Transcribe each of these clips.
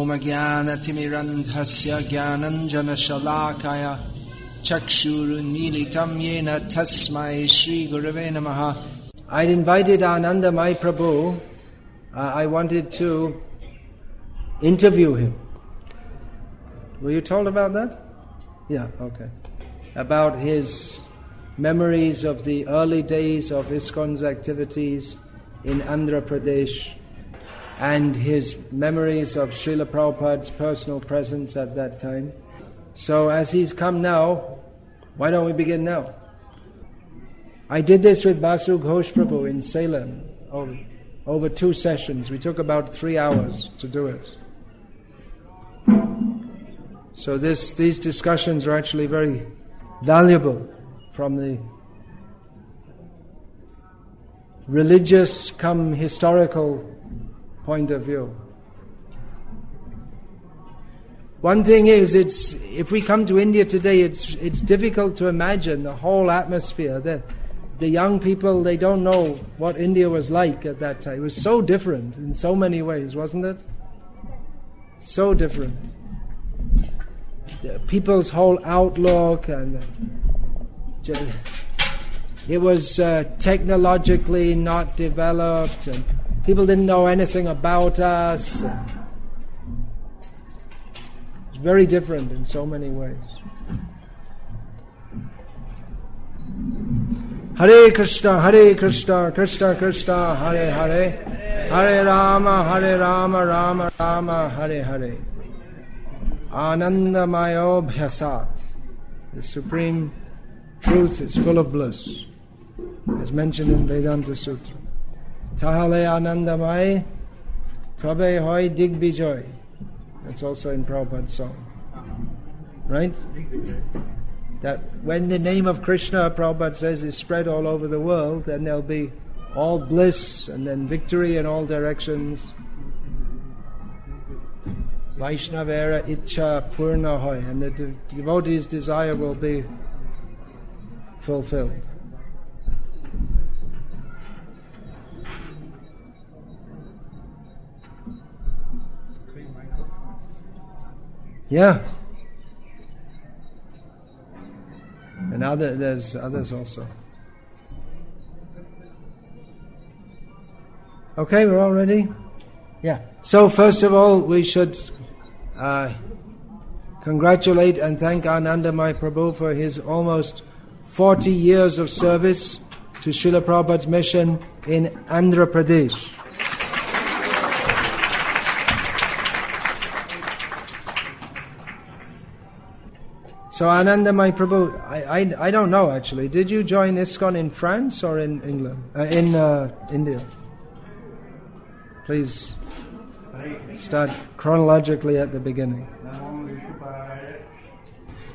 Omagyanatimirandhasya Gyananjana Shalakaya Chakshurunmilitam Yena Tasmai Shri Gurave Namaha. I'd invited Anandamayi Prabhu. I wanted to interview him. Were you told about that? Yeah, okay. About his memories of the early days of ISKCON's activities in Andhra Pradesh and his memories of Srila Prabhupada's personal presence at that time. So as he's come now, why don't we begin now? I did this with Basu Ghosh Prabhu in Salem over 2 sessions. We took about 3 hours to do it. So these discussions are actually very valuable from the religious come historical point of view. One thing is, if we come to India today, it's difficult to imagine the whole atmosphere. The young people, they don't know what India was like at that time. It was so different in so many ways, wasn't it? So different. The people's whole outlook, and it was technologically not developed, and people didn't know anything about us. It's very different in so many ways. Hare Krishna, Krishna Krishna, Hare Hare, Hare Rama, Rama Rama, Hare Hare. Anandamayo Bhyasat. The Supreme Truth is full of bliss, as mentioned in Vedanta Sutra. Tahale Anandamayi, Tabe Hoy Digbijoy. That's also in Prabhupada's song. Right? That when the name of Krishna, Prabhupada says, is spread all over the world, then there'll be all bliss and then victory in all directions. Vaishnavera Icha Purna Hoy, and the devotee's desire will be fulfilled. Yeah. And there's others also. Okay, we're all ready? Yeah. So first of all, we should congratulate and thank Anandamayi Prabhu for his almost 40 years of service to Srila Prabhupada's mission in Andhra Pradesh. So Anandamayi Prabhu, I don't know actually. Did you join ISKCON in France or in England? In India? Please start chronologically at the beginning.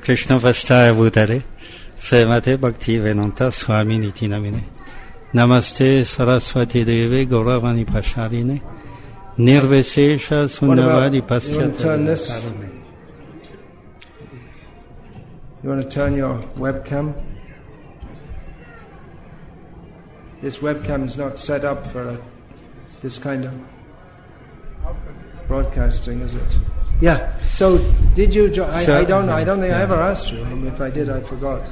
Krishna Vastaya Bhutare Srimate Bhakti Vedanta Swami Niti Namine Namaste Saraswati Deve Gauravani Pasharine Nirvesesha Sundavadi Paschata. You want to turn this? You want to turn your webcam? This webcam is not set up for this kind of broadcasting, is it? Yeah. So, did you join? I don't know. I don't think I ever asked you. If I did, I forgot.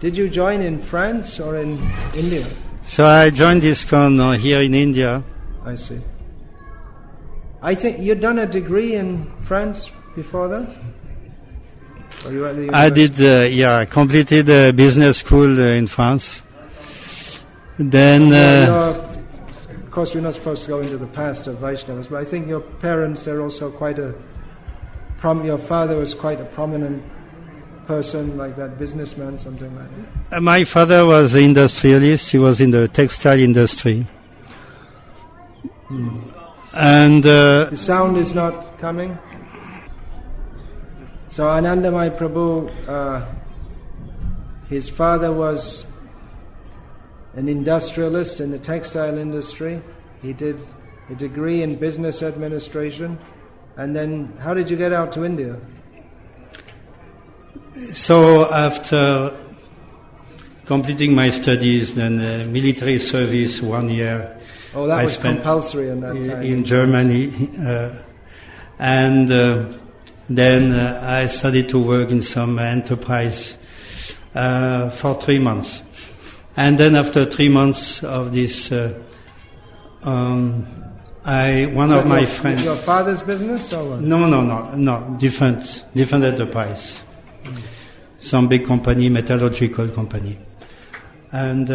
Did you join in France or in India? So I joined ISKCON here in India. I see. I think you'd done a degree in France before that? I did, I completed a business school in France. Then, of course, we're not supposed to go into the past of Vaishnavas, but I think your parents, they're also quite your father was quite a prominent person, like that businessman, something like that. My father was an industrialist. He was in the textile industry. And the sound is not coming. So Anandamayi Prabhu, his father was an industrialist in the textile industry. He did a degree in business administration. And then, how did you get out to India? So after completing my studies, then military service 1 year. Oh, that was compulsory in that time. In Germany. And then I started to work in some enterprise for 3 months. And then after 3 months of this, one of my friends... Your father's business or what? No, different enterprise. Some big company, metallurgical company. And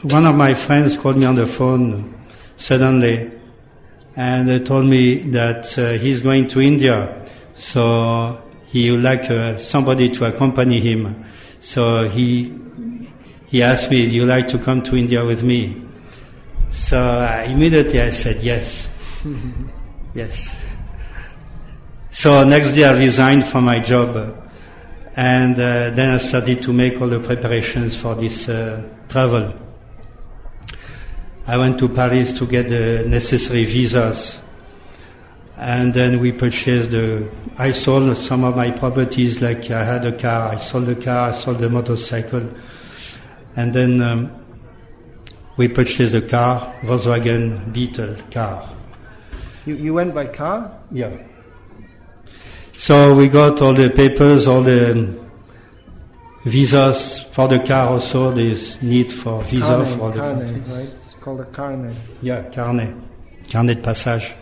one of my friends called me on the phone suddenly and told me that he's going to India, so he would like somebody to accompany him. So he asked me, "Do you like to come to India with me?" So immediately I said yes. Yes. So next day I resigned from my job, and then I started to make all the preparations for this travel. I went to Paris to get the necessary visas, and then we purchased I sold some of my properties, like I had a car, I sold the car, I sold the motorcycle, and then we purchased a car, Volkswagen Beetle car. You went by car? Yeah. So we got all the papers, all the visas for the car also. There's need for visa for the carnet, right? It's called a carnet. Yeah, carnet de passage.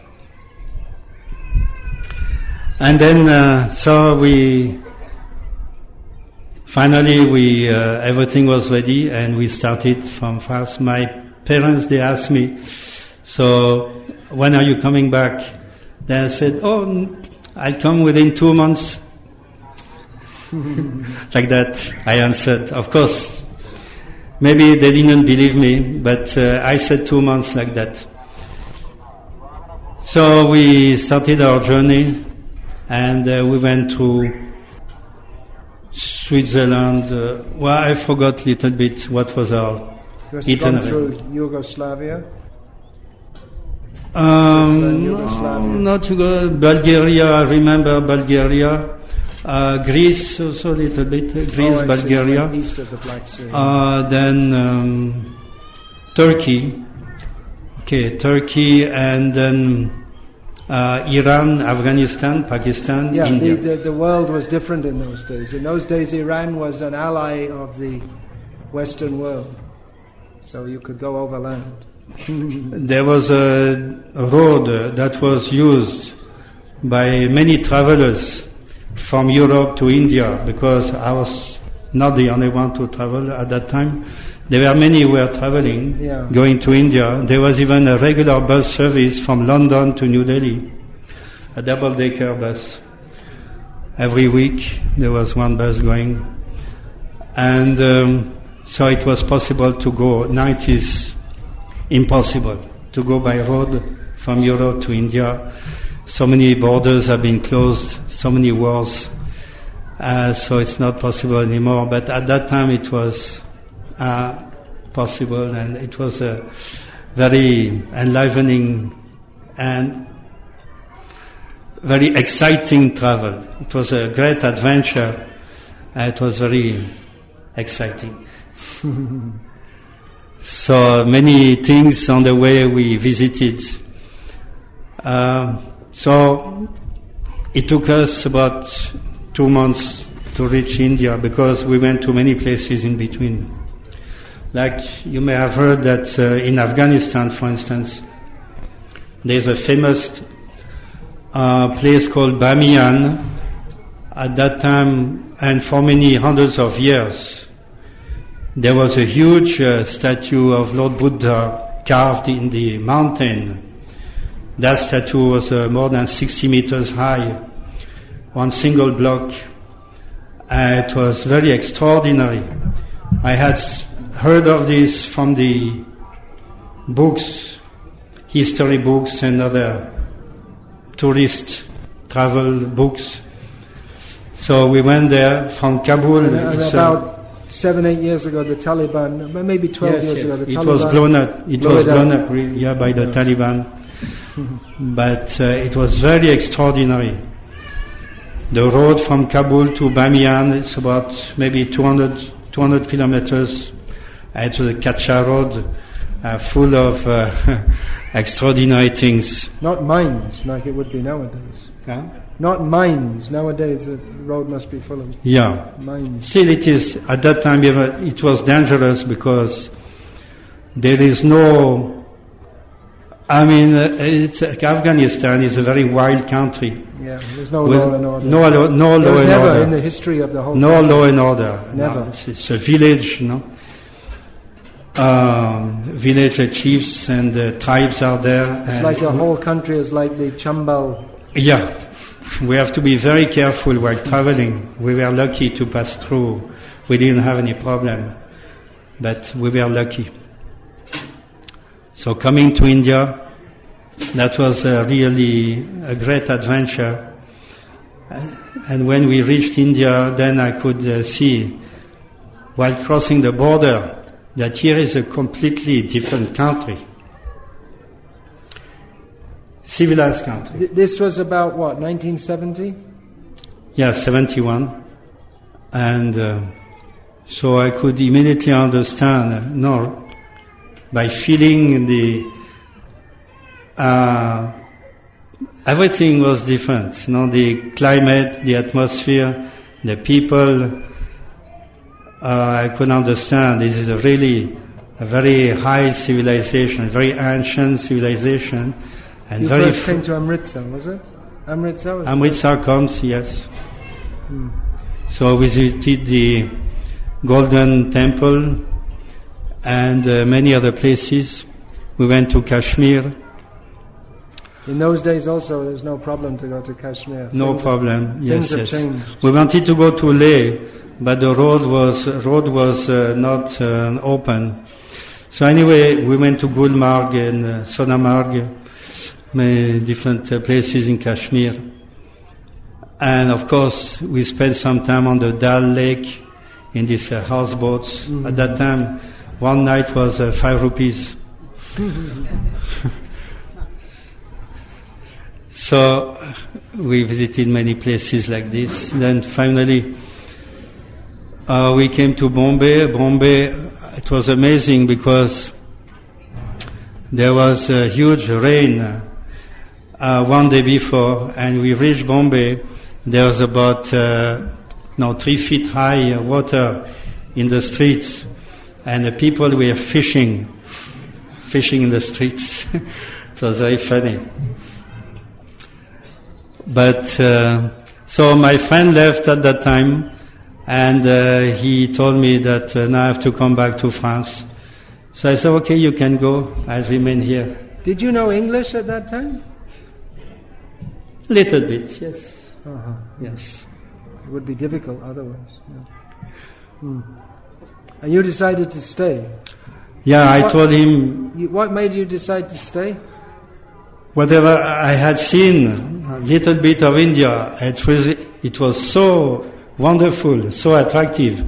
And then so finally everything was ready and we started from France. My parents, they asked me, "So when are you coming back?" Then I said, "Oh, I'll come within 2 months." Like that, I answered. Of course, maybe they didn't believe me, but I said 2 months like that. So we started our journey, and we went through Switzerland. Well, I forgot a little bit what was our itinerary. Through Yugoslavia? Not to go Bulgaria. I remember Bulgaria, Greece also a little bit. Greece, Bulgaria. East of the Black Sea. Then Turkey. Okay, Turkey, and then Iran, Afghanistan, Pakistan, India. The world was different in those days. In those days, Iran was an ally of the Western world, so you could go overland. There was a road that was used by many travelers from Europe to India, because I was not the only one to travel at that time. There were many who were traveling, going to India. There was even a regular bus service from London to New Delhi, a double-decker bus. Every week there was one bus going. And so it was possible to go. Now it is impossible to go by road from Europe to India. So many borders have been closed, so many wars, so it's not possible anymore. But at that time it was possible, and it was a very enlivening and very exciting travel. It was a great adventure, and it was very exciting. So many things on the way we visited. So it took us about 2 months to reach India, because we went to many places in between. Like you may have heard that in Afghanistan, for instance, there's a famous place called Bamiyan. At that time, and for many hundreds of years, there was a huge statue of Lord Buddha carved in the mountain. That statue was more than 60 meters high, one single block. It was very extraordinary. I had heard of this from the books, history books and other tourist travel books. So we went there from Kabul. And about 7-8 years ago, the Taliban, maybe 12 years ago, the Taliban... It was blown up by the Taliban. But it was very extraordinary. The road from Kabul to Bamiyan is about maybe 200 kilometers. It was a Kacha road. full of extraordinary things. Not mines, like it would be nowadays. Huh? Not mines. Nowadays the road must be full of mines. Still it is, at that time it was dangerous because there is no, Afghanistan is a very wild country. Yeah, there's no law and order. No law and order. Never in the history of the whole No country. law and order. Never. No, it's a village, village chiefs and tribes are there. It's like the whole country is like the Chambal. Yeah, we have to be very careful while traveling. We were lucky to pass through. We didn't have any problem, but we were lucky. So coming to India, that was really a great adventure. And when we reached India, then I could see, while crossing the border, that here is a completely different country. Civilized country. This was about what, 1970? Yeah, 71. And so I could immediately understand, by feeling everything was different. The climate, the atmosphere, the people, I could understand this is a very high civilization, very ancient civilization. And you very first came to Amritsar, was it? Amritsar comes, yes. So I visited the Golden Temple and many other places. We went to Kashmir. In those days also, there's no problem to go to Kashmir. No problem. Things have changed. We wanted to go to Leh, but the road was not open. So anyway, we went to Gulmarg and Sonamarg, many different places in Kashmir. And of course, we spent some time on the Dal Lake in these houseboats. At that time, one night was 5 rupees. So we visited many places like this. Then finally, we came to Bombay. Bombay, it was amazing because there was a huge rain one day before, and we reached Bombay. There was about 3 feet high water in the streets, and the people were fishing in the streets. It was very funny. But so my friend left at that time, and he told me that now I have to come back to France. So I said, okay, you can go. I'll remain here. Did you know English at that time? Little bit, yes. Uh-huh. Yes. It would be difficult otherwise. Yeah. And you decided to stay? Yeah, I told him... What made you decide to stay? Whatever I had seen, a little bit of India, it was so wonderful, so attractive,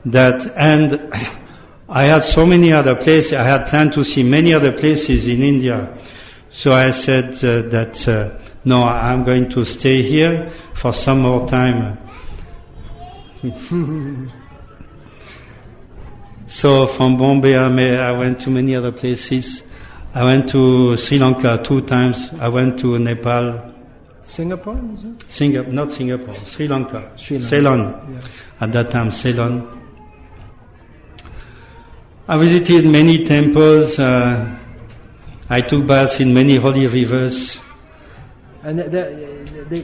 and I had so many other places. I had planned to see many other places in India. So I said no, I'm going to stay here for some more time. So from Bombay, I went to many other places. I went to Sri Lanka 2 times. I went to Nepal. Singapore, is it? Not Singapore, Sri Lanka. Yeah. Ceylon. At that time, Ceylon. I visited many temples. I took baths in many holy rivers. And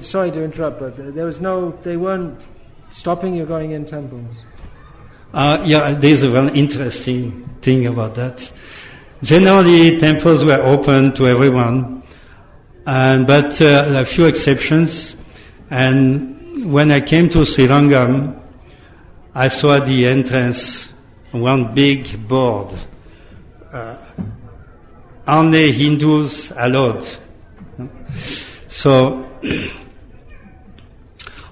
sorry to interrupt, but they weren't stopping you going in temples? Yeah, there's a very interesting thing about that. Generally, temples were open to everyone, but a few exceptions. And when I came to Srirangam, I saw at the entrance one big board. Only Hindus allowed. So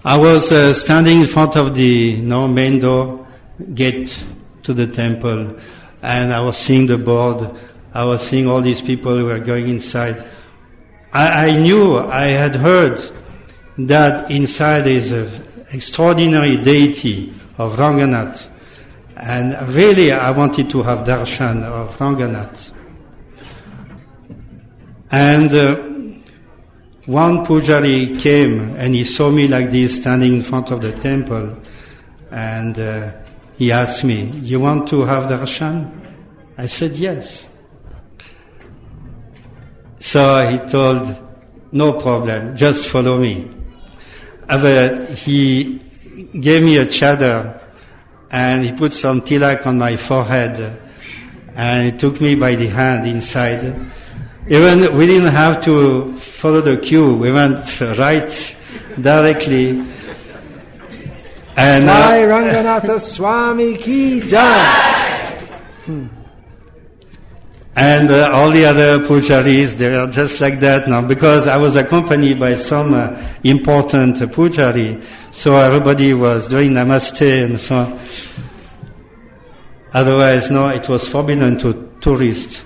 I was standing in front of the main door, gate to the temple, and I was seeing the board. I was seeing all these people who were going inside. I knew, I had heard that inside is an extraordinary deity of Ranganath. And really, I wanted to have darshan of Ranganath. And one pujari came and he saw me like this standing in front of the temple, and he asked me, "You want to have darshan?" I said yes. So he told, "No problem, just follow me." But he gave me a chadar and he put some tilak on my forehead and he took me by the hand inside. Even we didn't have to follow the queue. We went right directly. And Jai Ranganatha Swami ki jai. And all the other pujaris, they are just like that now, because I was accompanied by some important pujari, so everybody was doing namaste and so on. Otherwise, no, it was forbidden to tourists.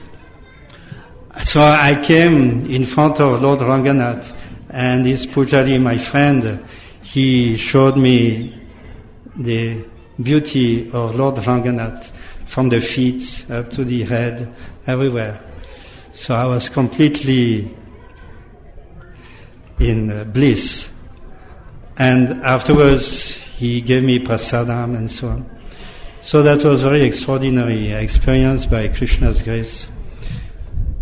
So I came in front of Lord Ranganath, and this pujari, my friend, he showed me the beauty of Lord Ranganath, from the feet up to the head, everywhere. So I was completely in bliss. And afterwards, he gave me prasadam and so on. So that was a very extraordinary experience by Krishna's grace.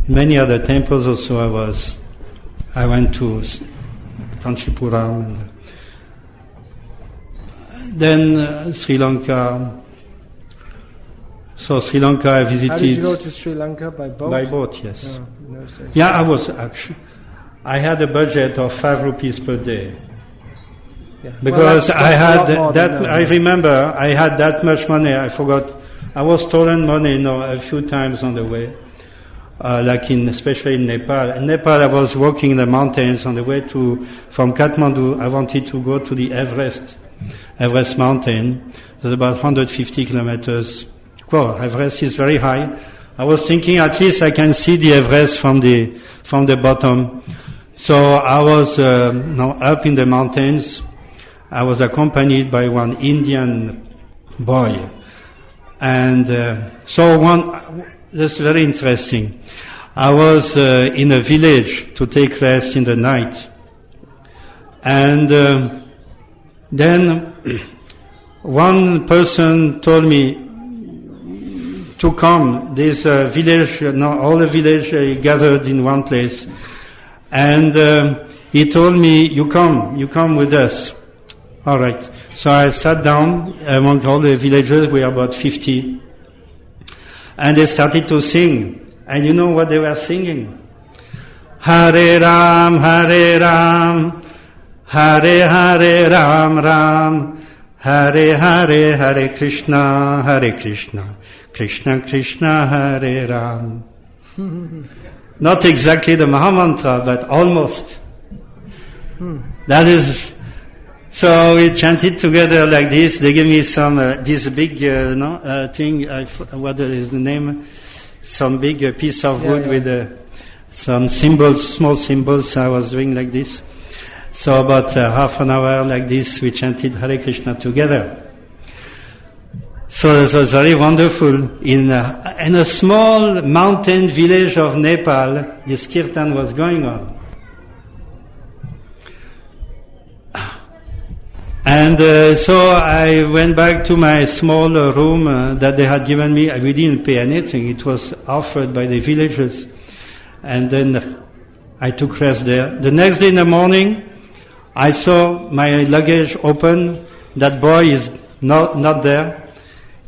In many other temples also I went to Kanchipuram, and then Sri Lanka. So Sri Lanka I visited. How did you go to Sri Lanka? By boat? By boat, yes. No, Yeah, I was actually. I had a budget of 5 rupees per day. Yeah. Because well, I had that. I remember I had that much money. I forgot. I was stolen money, a few times on the way. Especially in Nepal. In Nepal, I was walking in the mountains on the way from Kathmandu. I wanted to go to the Everest mountain. It's about 150 kilometers. Well, Everest is very high. I was thinking at least I can see the Everest from the bottom. So I was up in the mountains. I was accompanied by one Indian boy, and that's very interesting. I was in a village to take rest in the night, and then one person told me to come. This village, all the village gathered in one place, and he told me, "You come with us." All right. So I sat down among all the villagers. We are about 50, and they started to sing. And you know what they were singing? Hare Ram, Hare Ram, Hare Hare Ram Ram, Hare Hare, Hare Krishna, Hare Krishna, Krishna Krishna, Hare Ram. Not exactly the Mahamantra, but almost. That is. So we chanted together like this. They gave me some this big thing. What is the name? Some big piece of wood with some symbols, small symbols. I was doing like this. So about half an hour like this, we chanted Hare Krishna together. So it was very wonderful. In a small mountain village of Nepal, this kirtan was going on. And so I went back to my small room that they had given me. We didn't pay anything. It was offered by the villagers. And then I took rest there. The next day in the morning, I saw my luggage open. That boy is not there,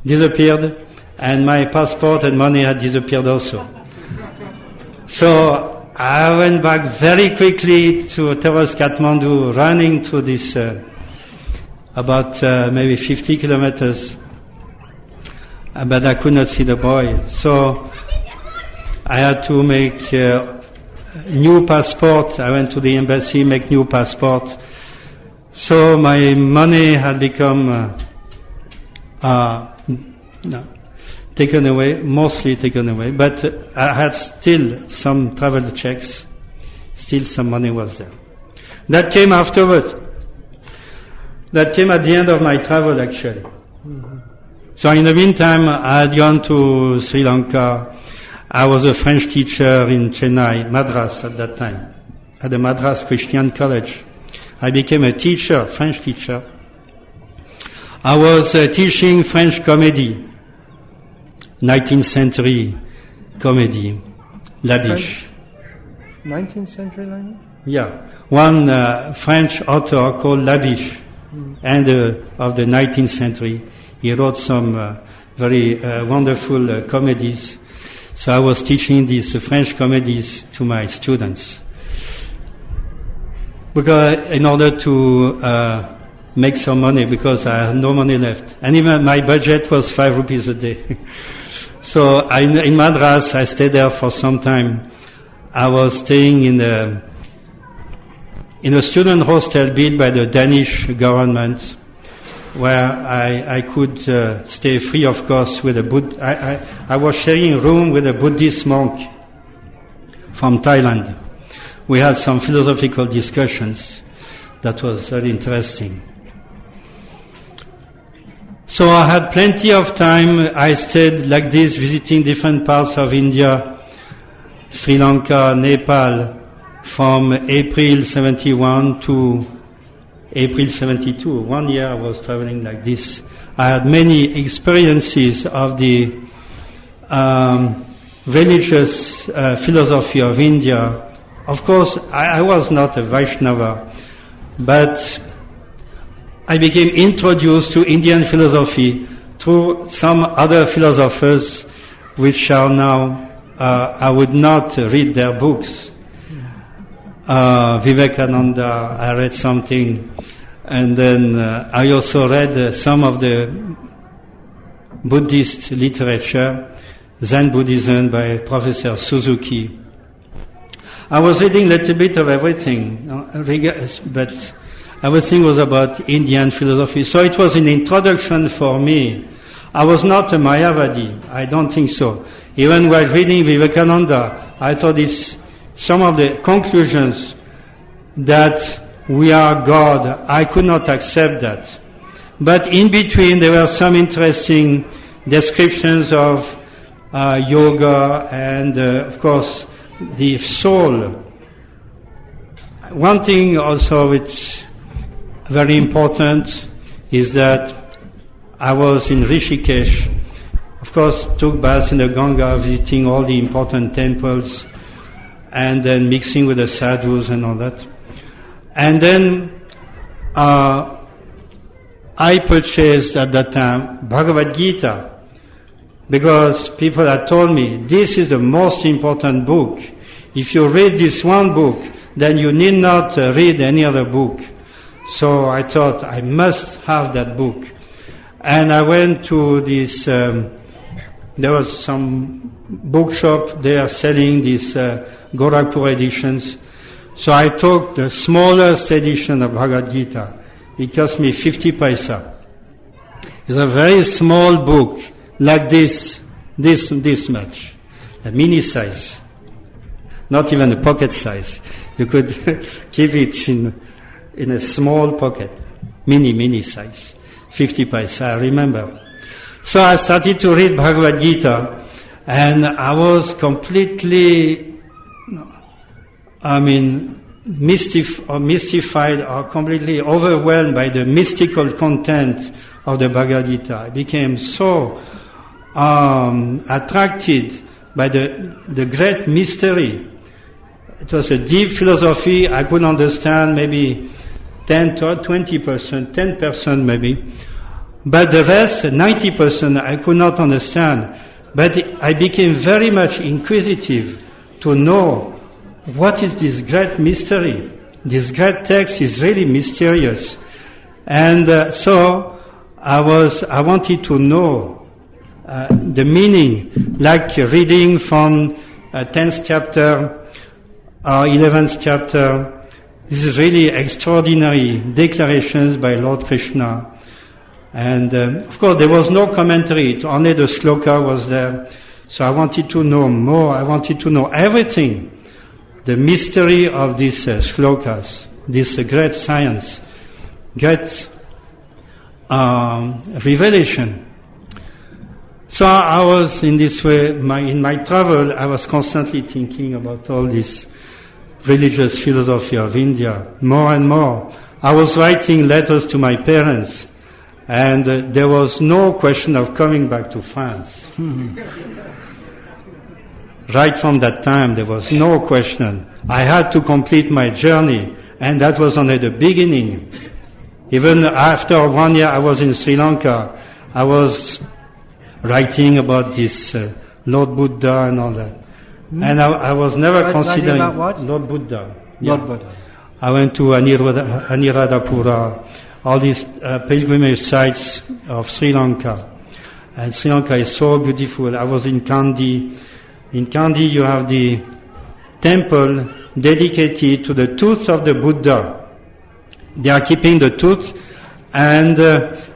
disappeared, and my passport and money had disappeared also. So I went back very quickly towards Kathmandu, running to this about maybe 50 kilometers, but I could not see the boy. So I had to make new passport. I went to the embassy, make new passport. So my money had become taken away, mostly taken away, but I had still some travel checks. Still some money was there. That came afterwards. That came at the end of my travel, actually. So in the meantime, I had gone to Sri Lanka. I was a French teacher in Chennai, Madras at that time, at the Madras Christian College. I became a teacher, French teacher. I was teaching French comedy, 19th century comedy, Labiche. 19th century language? Yeah. One French author called Labiche, and of the 19th century. He wrote some very wonderful comedies. So I was teaching these French comedies to my students. Because in order to make some money, because I had no money left. And even my budget was 5 rupees a day. So in Madras, I stayed there for some time. I was staying in a student hostel built by the Danish government, where I could stay free of cost with I was sharing a room with a Buddhist monk from Thailand. We had some philosophical discussions. That was very interesting. So I had plenty of time. I stayed like this, visiting different parts of India, Sri Lanka, Nepal, from April 71 to April 72. 1 year I was traveling like this. I had many experiences of the religious philosophy of India. Of course, I was not a Vaishnava, but I became introduced to Indian philosophy through some other philosophers, which are now, I would not read their books. Vivekananda, I read something, and then I also read some of the Buddhist literature, Zen Buddhism by Professor Suzuki. I was reading a little bit of everything, but everything was about Indian philosophy. So it was an introduction for me. I was not a Mayavadi, I don't think so. Even while reading Vivekananda, I thought some of the conclusions that we are God, I could not accept that. But in between there were some interesting descriptions of yoga and of course the soul. One thing also which very important is that I was in Rishikesh, of course took baths in the Ganga, visiting all the important temples, and then mixing with the sadhus and all that. And then I purchased at that time Bhagavad Gita, because people had told me, this is the most important book. If you read this one book, then you need not read any other book. So I thought, I must have that book. And I went to this, there was some bookshop there selling these Gorakhpur editions. So I took the smallest edition of Bhagavad Gita. It cost me 50 paisa. It's a very small book, like this much, a mini size, not even a pocket size. You could keep it in a small pocket, mini size, 50 paisa, I remember. So I started to read Bhagavad Gita, and I was completely, mystified or completely overwhelmed by the mystical content of the Bhagavad Gita. I became so attracted by the great mystery. It was a deep philosophy. I could understand maybe 10 to 20%, 10% maybe. But the rest, 90%, I could not understand. But I became very much inquisitive to know what is this great mystery. This great text is really mysterious. And so I wanted to know the meaning, like reading from 10th chapter or 11th chapter. This is really extraordinary declarations by Lord Krishna. And of course there was no commentary, only the sloka was there. So I wanted to know more, I wanted to know everything, the mystery of these slokas, this great science, great revelation. So I was in this way, in my travel, I was constantly thinking about all this religious philosophy of India, more and more. I was writing letters to my parents, and there was no question of coming back to France. Right from that time, there was no question. I had to complete my journey, and that was only the beginning. Even after 1 year I was in Sri Lanka, I was writing about this Lord Buddha and all that. And I was never considering about what? Lord Buddha. Lord Buddha. I went to Aniradapura, all these pilgrimage sites of Sri Lanka. And Sri Lanka is so beautiful. I was in Kandy. In Kandy you have the temple dedicated to the tooth of the Buddha. They are keeping the tooth, and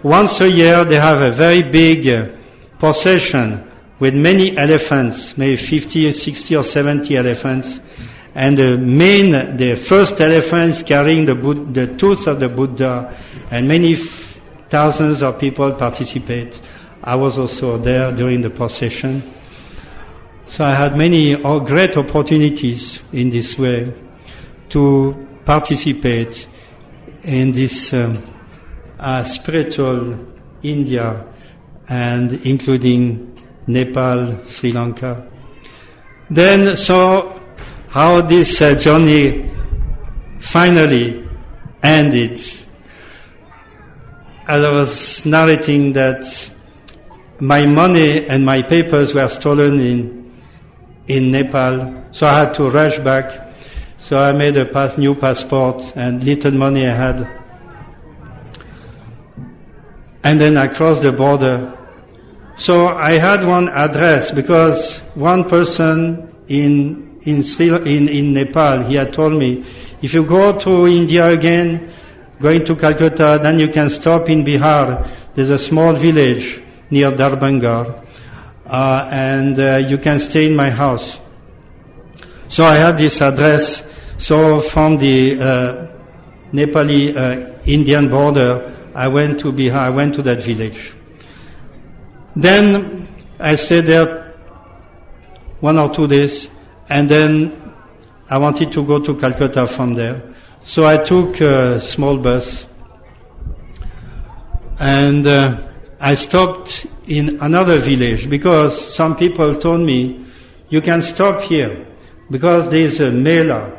once a year they have a very big procession with many elephants, maybe 50, 60 or 70 elephants, and the first elephants carrying the tooth of the Buddha, and many thousands of people participate. I was also there during the procession. So I had many great opportunities in this way to participate in this spiritual India, and including Nepal, Sri Lanka. Then so how this journey finally ended. As I was narrating that my money and my papers were stolen in Nepal, so I had to rush back. So I made a new passport and little money I had. And then I crossed the border. So I had one address because one person in Nepal, he had told me, if you go to India again, going to Calcutta, then you can stop in Bihar. There's a small village near Darbangar, and you can stay in my house. So I had this address. So from the Nepali Indian border, I went to Bihar, I went to that village. Then I stayed there 1 or 2 days, and then I wanted to go to Calcutta from there. So I took a small bus, and I stopped in another village because some people told me, you can stop here because there is a Mela.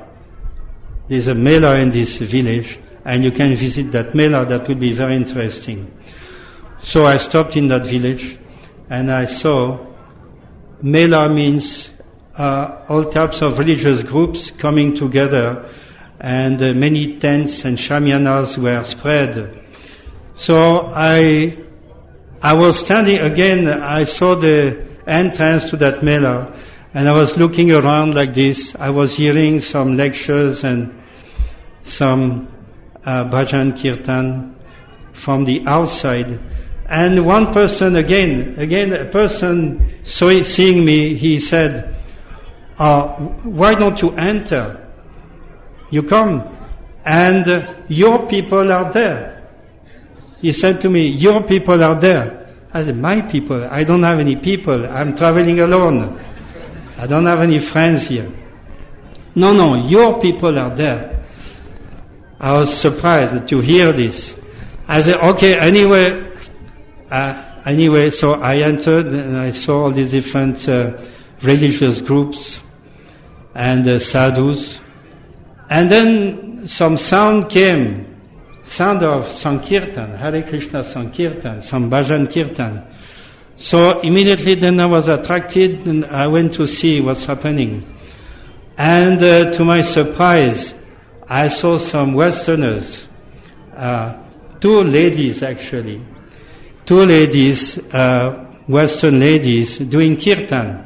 There's a Mela in this village, and you can visit that Mela. That would be very interesting. So I stopped in that village, and I saw Mela means all types of religious groups coming together, and many tents and shamianas were spread. So I was standing again, I saw the entrance to that Mela, and I was looking around like this. I was hearing some lectures and some bhajan kirtan from the outside. And one person again a person seeing me, he said, why don't you enter? You come, and your people are there. He said to me, your people are there. I said, my people? I don't have any people. I'm traveling alone. I don't have any friends here. No, your people are there. I was surprised to hear this. I said, okay, anyway, so I entered and I saw all these different religious groups and sadhus. And then some sound came, sound of Sankirtan, Hare Krishna Sankirtan, some bhajan kirtan. So immediately then I was attracted and I went to see what's happening. And to my surprise, I saw some Westerners, 2 ladies actually, 2 ladies, Western ladies doing kirtan.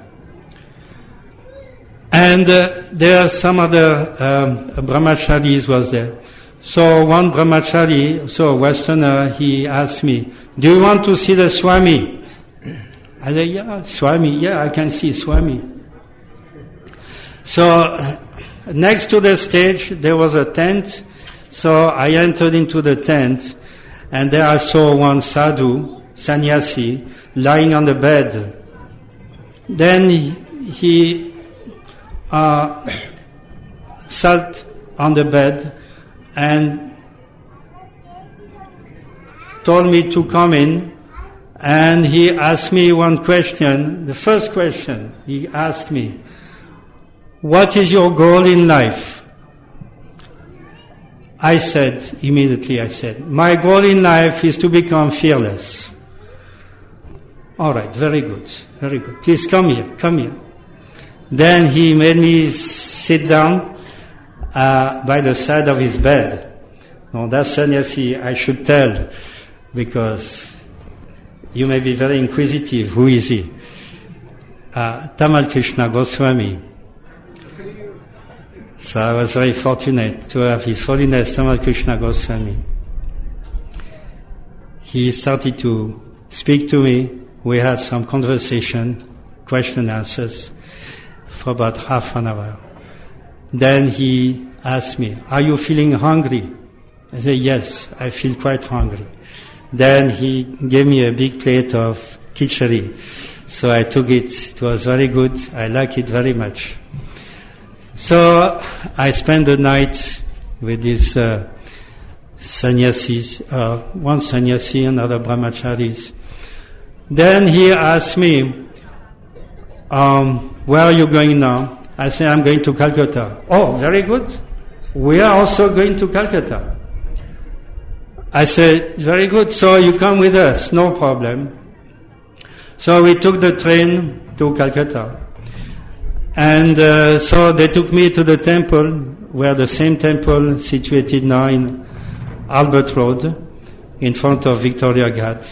And there are some other brahmacharis was there. So one brahmachari, so a Westerner, he asked me, do you want to see the Swami? I said, yeah, Swami, yeah, I can see Swami. So next to the stage there was a tent, so I entered into the tent, and there I saw one sadhu, sannyasi, lying on the bed. Then he sat on the bed and told me to come in, and he asked me one question. The first question he asked me, "What is your goal in life?" I said, "My goal in life is to become fearless." "All right, very good. Please come here. Then he made me sit down by the side of his bed. Now that sannyasi I should tell, because you may be very inquisitive. Who is he? Tamal Krishna Goswami. So I was very fortunate to have His Holiness Tamal Krishna Goswami. He started to speak to me. We had some conversation, question and answers, for about half an hour. Then he asked me, "Are you feeling hungry?" I said, "Yes, I feel quite hungry." Then he gave me a big plate of khichdi. So I took it. It was very good. I like it very much. So I spent the night with these sannyasis, one sannyasi and other brahmacharis. Then he asked me, "Where are you going now?" I said, "I'm going to Calcutta." "Oh, very good. We are also going to Calcutta." I said, "Very good. So you come with us, no problem." So we took the train to Calcutta. And so they took me to the temple, where the same temple situated now in Albert Road, in front of Victoria Ghat.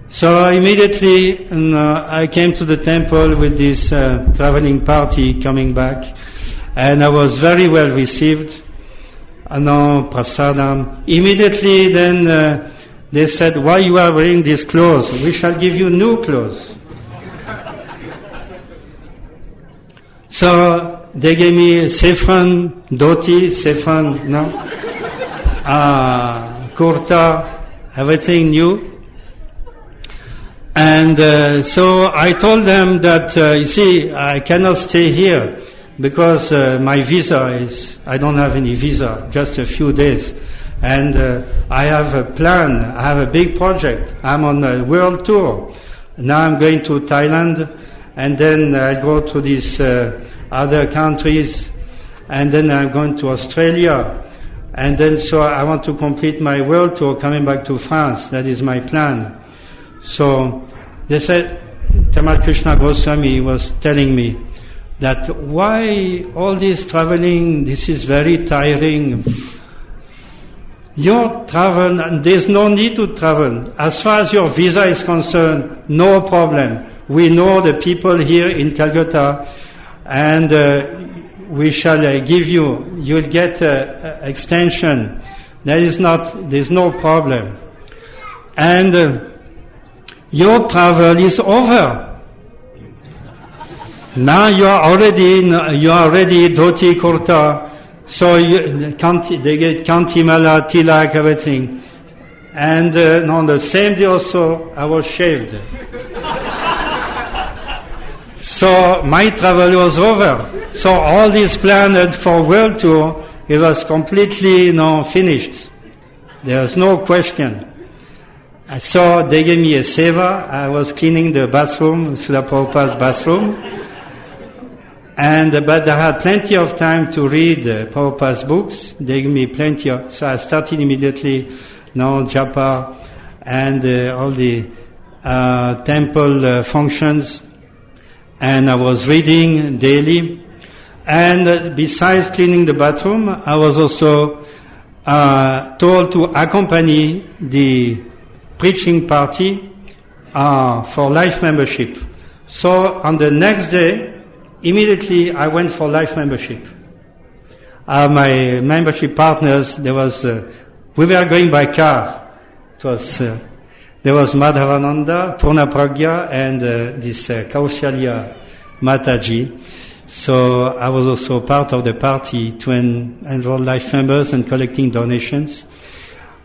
So immediately I came to the temple with this traveling party coming back, and I was very well received. Prasadam. Immediately then they said, "Why you are wearing these clothes? We shall give you new clothes." So they gave me saffron dhoti, kurta, everything new. And so I told them that, you see, I cannot stay here because my visa I don't have any visa, just a few days. And I have a plan, I have a big project. I'm on a world tour. Now I'm going to Thailand, and then I go to these other countries, and then I'm going to Australia. And then so I want to complete my world tour coming back to France. That is my plan. So they said, Tamal Krishna Goswami was telling me that why all this traveling, this is very tiring. Your travel, and there's no need to travel. As far as your visa is concerned, no problem. We know the people here in Calcutta, and we shall give you'll get extension. There's no problem. And your travel is over. Now you are already dhoti kurta, so they get kantimala, tilak, everything. And on the same day also, I was shaved. So my travel was over. So all this planned for world tour, it was completely finished. There was no question. So they gave me a seva. I was cleaning the bathroom, Srila Prabhupada's bathroom. But I had plenty of time to read Prabhupada's books. They gave me so I started immediately, japa and all the temple functions. And I was reading daily. And besides cleaning the bathroom, I was also told to accompany the preaching party for life membership. So on the next day, immediately I went for life membership. My membership partners, we were going by car. There was Madhavananda, Purna Pragya, and this Kaushalya Mataji. So I was also part of the party to enroll life members and collecting donations.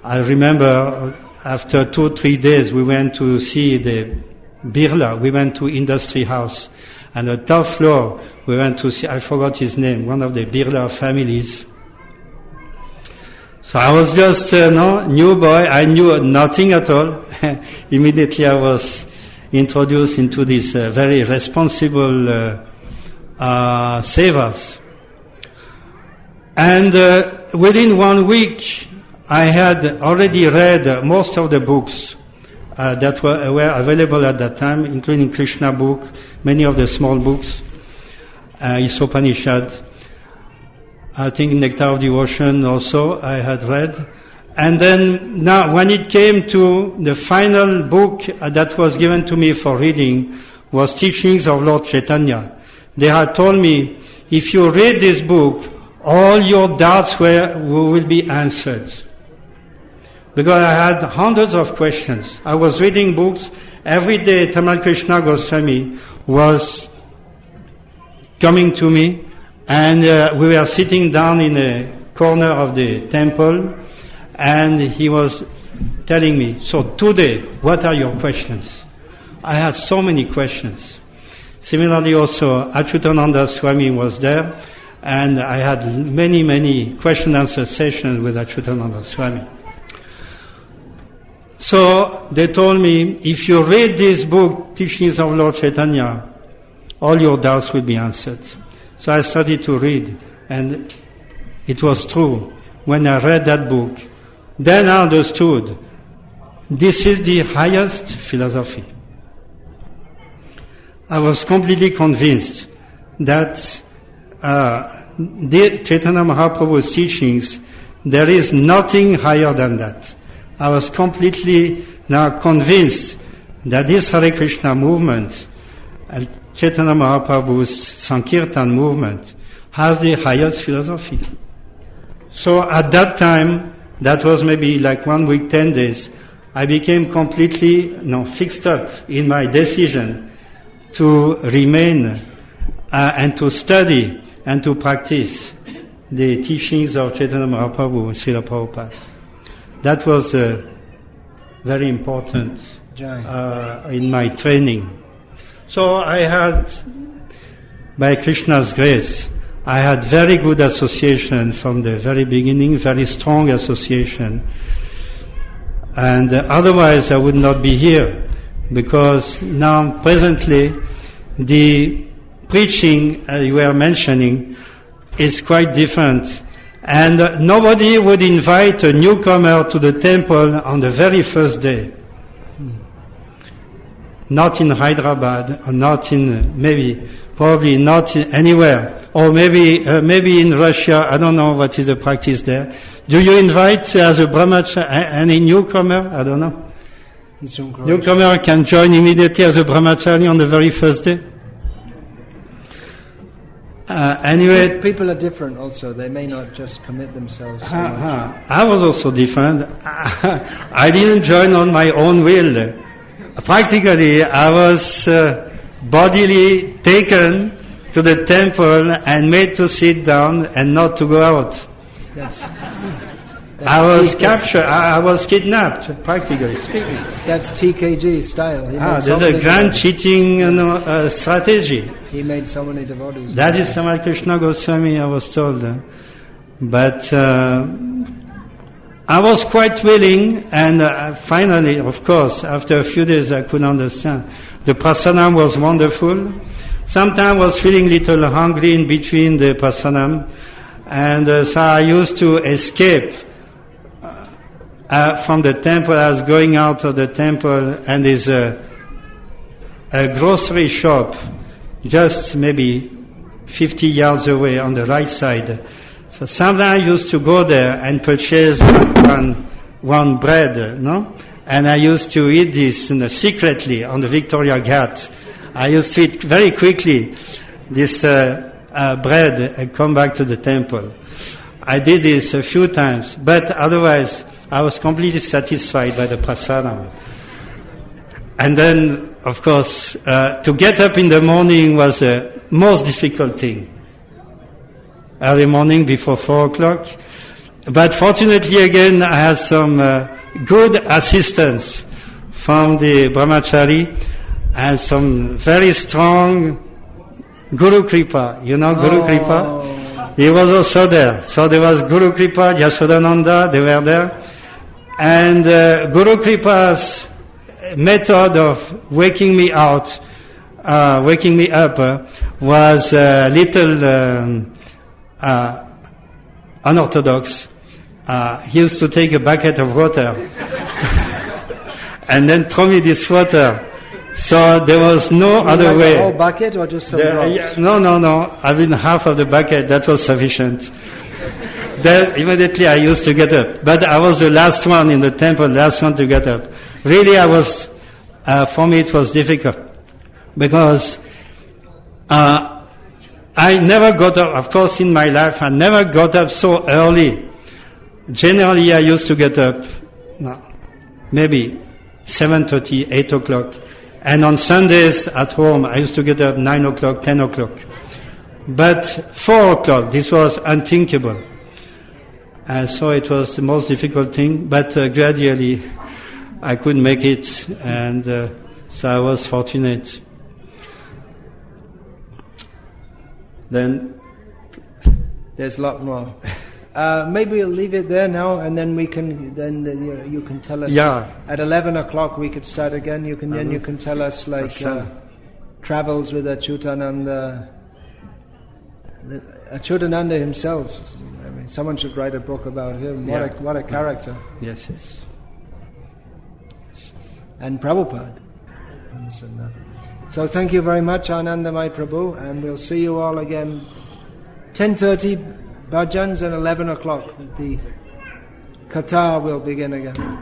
I remember after 2-3 days we went to see the Birla. We went to Industry House. And the top floor, we went to see, I forgot his name, one of the Birla families. So I was just new boy. I knew nothing at all. Immediately I was introduced into this very responsible sevas. And within 1 week, I had already read most of the books that were available at that time, including Krishna book, many of the small books, Isopanishad, I think Nectar of Devotion also I had read. And then now when it came to the final book that was given to me for reading was Teachings of Lord Chaitanya. They had told me, if you read this book, all your doubts will be answered. Because I had hundreds of questions. I was reading books. Every day Tamal Krishna Goswami was coming to me, and we were sitting down in a corner of the temple, and he was telling me, so today, what are your questions? I had so many questions. Similarly also, Achyutananda Swami was there, and I had many question and answer sessions with Achyutananda Swami. So they told me, if you read this book, Teachings of Lord Chaitanya, all your doubts will be answered. So I started to read, and it was true. When I read that book, then I understood, this is the highest philosophy. I was completely convinced that the Chaitanya Mahaprabhu's teachings, there is nothing higher than that. I was completely now convinced that this Hare Krishna movement, and Chaitanya Mahaprabhu's Sankirtan movement, has the highest philosophy. So at that time, that was maybe like 1 week, 10 days, I became completely fixed up in my decision to remain and to study and to practice the teachings of Chaitanya Mahaprabhu and Srila Prabhupada. That was very important in my training. So I had, by Krishna's grace, I had very good association from the very beginning, very strong association. And otherwise I would not be here, because now presently the preaching you were mentioning is quite different. And nobody would invite a newcomer to the temple on the very first day. Not in Hyderabad, or not in, probably not anywhere. Or maybe in Russia, I don't know what is the practice there. Do you invite as a brahmachari any newcomer? I don't know. Newcomer can join immediately as a brahmachari on the very first day. Anyway, people are different also. They may not just commit themselves so much. I was also different. I didn't join on my own will. Practically, I was bodily taken to the temple and made to sit down and not to go out. I was captured. I was kidnapped, practically speaking. That's TKG style. There's a grand cheating strategy. He made so many devotees. That is Tamal Krishna Goswami, I was told. But I was quite willing, and finally, of course, after a few days I could understand. The prasanam was wonderful. Sometimes I was feeling a little hungry in between the prasanam, and so I used to escape from the temple. I was going out of the temple, and there's a grocery shop just maybe 50 yards away on the right side. So sometimes I used to go there and purchase one bread, and I used to eat this secretly on the Victoria Ghat. I used to eat very quickly this bread and come back to the temple. I did this a few times, but otherwise I was completely satisfied by the prasadam. And then, of course, to get up in the morning was the most difficult thing. Early morning before 4 o'clock. But fortunately again, I had some good assistance from the brahmachari. and some very strong Guru Kripa. You know Guru Kripa? He was also there. So there was Guru Kripa, Yashodananda, they were there. And Guru Kripa's method of waking me up, was a little unorthodox. He used to take a bucket of water and then throw me this water. So there was no other way. The whole bucket or just some drops? No. I mean half of the bucket, that was sufficient. Then immediately I used to get up. But I was the last one in the temple, last one to get up. Really for me it was difficult. Because I never got up, of course in my life, I never got up so early. Generally I used to get up maybe 7:30, 8 o'clock. And on Sundays at home I used to get up 9 o'clock, 10 o'clock. But 4 o'clock, this was unthinkable. So it was the most difficult thing, but gradually I could make it, and so I was fortunate. Then there's a lot more. Maybe we'll leave it there now, and then you can tell us. Yeah. At 11 o'clock we could start again. You can tell us travels with Achyutananda. Achyutananda himself. I mean, someone should write a book about him. What a character. Yes. And Prabhupada. So thank you very much, Anandamayi Prabhu, and we'll see you all again 10:30 bhajans and 11 o'clock the Katha will begin again.